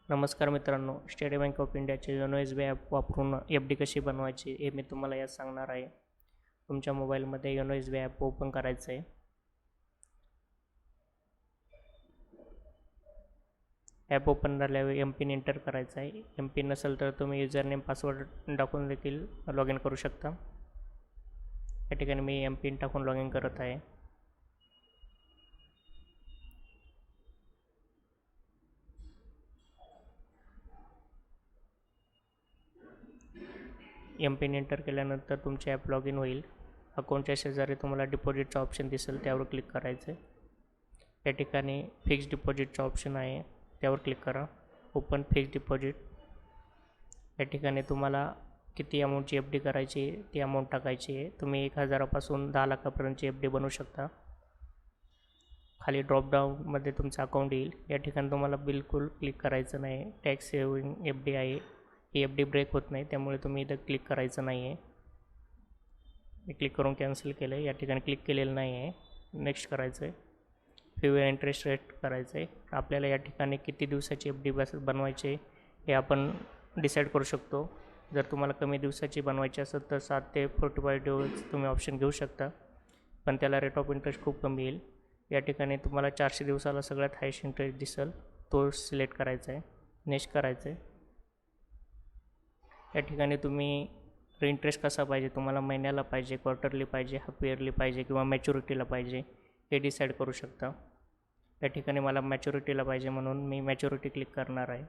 नमस्कार मित्रांनो, state bank of इंडियाचे योनो SBI ॲप वापरून FD कशी बनवायची हे मी तुम्हाला यात सांगणार आहे. तुमच्या मोबाईलमध्ये योनो SBI ॲप ओपन करायचं आहे. ॲप ओपन झाल्यावर MPIN एंटर करायचा आहे. MPIN नसेल तर तुम्ही युजरनेम पासवर्ड टाकून देखील लॉग इन करू शकता. या ठिकाणी मी MPIN टाकून लॉग इन करत आहे. MPIN एंटर केल्यानंतर तुमचे ॲप लॉग इन होईल. अकाउंटच्या शेजारी तुम्हाला डिपॉझिटचा ऑप्शन दिसेल, त्यावर क्लिक करायचं आहे. या ठिकाणी फिक्स डिपॉझिटचा ऑप्शन आहे, त्यावर क्लिक करा. Open fix deposit. या ठिकाणी तुम्हाला किती अमाऊंटची FD करायची ती अमाऊंट टाकायची आहे. तुम्ही 1000 पासून 10 लाखापर्यंतची FD बनवू शकता. खाली ड्रॉपडाऊनमध्ये तुमचं अकाउंट येईल. या ठिकाणी तुम्हाला बिलकुल क्लिक करायचं नाही. टॅक्स सेव्हिंग FD आहे, ही FD ब्रेक होत नाही, त्यामुळे तुम्ही इथं क्लिक करायचं नाही आहे. मी क्लिक करून कॅन्सल केलं आहे. या ठिकाणी क्लिक केलेलं नाही आहे. नेक्स्ट करायचं आहे. फ्युअर इंटरेस्ट रेट करायचं आहे. आपल्याला या ठिकाणी किती दिवसाची FD बनवायची हे आपण डिसाईड करू शकतो. जर तुम्हाला कमी दिवसाची बनवायची असेल तर 7 ते 45 दिवस तुम्ही ऑप्शन घेऊ शकता, पण त्याला रेट ऑफ इंटरेस्ट खूप कमी येईल. या ठिकाणी तुम्हाला 400 दिवसाला सगळ्यात हायस्ट इंटरेस्ट दिसेल, तो सिलेक्ट करायचा आहे. नेक्स्ट करायचं आहे. या ठिकाणी तुम्ही इंटरेस्ट कसा पाहिजे, तुम्हाला महिन्याला पाहिजे, क्वार्टरली पाहिजे, हाफ इयरली पाहिजे किंवा मॅच्युरिटीला पाहिजे हे डिसाईड करू शकता. या ठिकाणी मला मॅच्युरिटीला पाहिजे म्हणून मी मॅच्युरिटी क्लिक करणार आहे.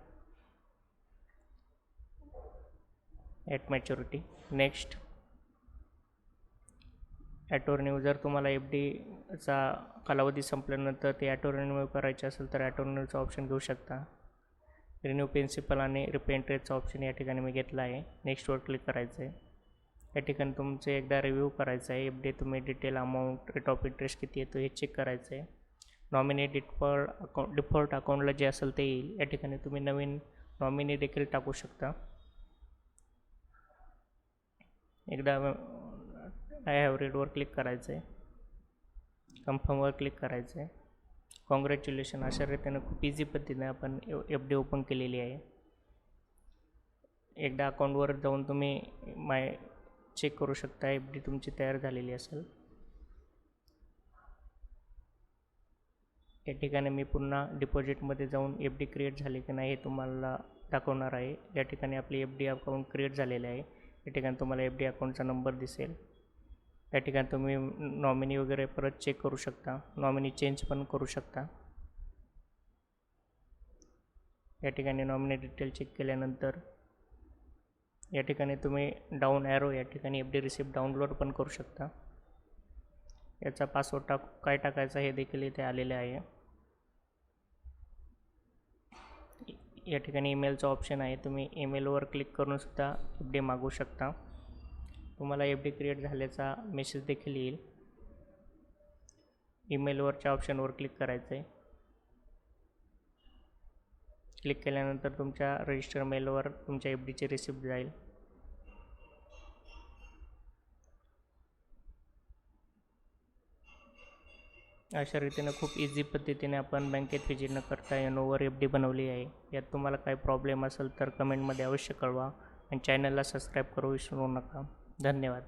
At maturity. Next. Auto renew. जर तुम्हाला FDचा कालावधी संपल्यानंतर ते ॲटो रिन्यू करायचे असेल तर ॲटो रिन्यूचा ऑप्शन घेऊ शकता. रिन्यू प्रिन्सिपल आणि रिपे इंटरेस्टचा ऑप्शन या ठिकाणी मी घेतला आहे. नेक्स्टवर क्लिक करायचं आहे. या ठिकाणी तुमचे एकदा रिव्ह्यू करायचं आहे. FD तुम्ही detail amount, rate of interest किती येतो हे चेक करायचं आहे. नॉमिनी डिफॉल्ट अकाउंटला जे असेल ते येईल. या ठिकाणी तुम्ही नवीन नॉमिनी देखील टाकू शकता. एकदा आय हॅव रीडवर क्लिक करायचं आहे. कन्फर्मवर क्लिक करायचं आहे. कॉंग्रॅच्युलेशन. अशा रीतीनं खूप इझी पद्धतीने आपण FD ओपन केलेली आहे. एकदा अकाउंटवर जाऊन तुम्ही चेक करू शकता FD तुमची तयार झालेली असेल. या ठिकाणी मी पुन्हा डिपॉझिटमध्ये जाऊन FD क्रिएट झाली की नाही हे तुम्हाला दाखवणार आहे. या ठिकाणी आपली FD अकाउंट क्रिएट झालेले आहे. या ठिकाणी तुम्हाला FD अकाउंटचा नंबर दिसेल. या ठिकाणी तुम्ही नॉमिनी वगैरे परत चेक करू शकता. नॉमिनी चेंज पण करू शकता. या ठिकाणी नॉमिनी डिटेल चेक केल्यानंतर या ठिकाणी तुम्ही डाऊन ॲरो या ठिकाणी FD रिसिप्ट डाउनलोड पण करू शकता. याचा पासवर्ड काय टाकायचा हे देखील इथे आलेले आहे. या ठिकाणी ईमेलचा ऑप्शन आहे, तुम्ही ईमेलवर क्लिक करून सुद्धा FD मागवू शकता. तुम्हाला FD क्रिएट झाल्याचा मेसेज देखील येईल. ईमेलवरच्या ऑप्शनवर क्लिक करायचं आहे. क्लिक केल्यानंतर तुमच्या रजिस्टर मेलवर तुमच्या FDची रिसिप्ट जाईल. अशा रीतीनं खूप इझी पद्धतीने आपण बँकेत व्हिजिट न करता योनोवर FD बनवली आहे. यात तुम्हाला काही प्रॉब्लेम असेल तर कमेंटमध्ये अवश्य कळवा आणि चॅनलला सबस्क्राईब करू विसरू नका. धन्यवाद.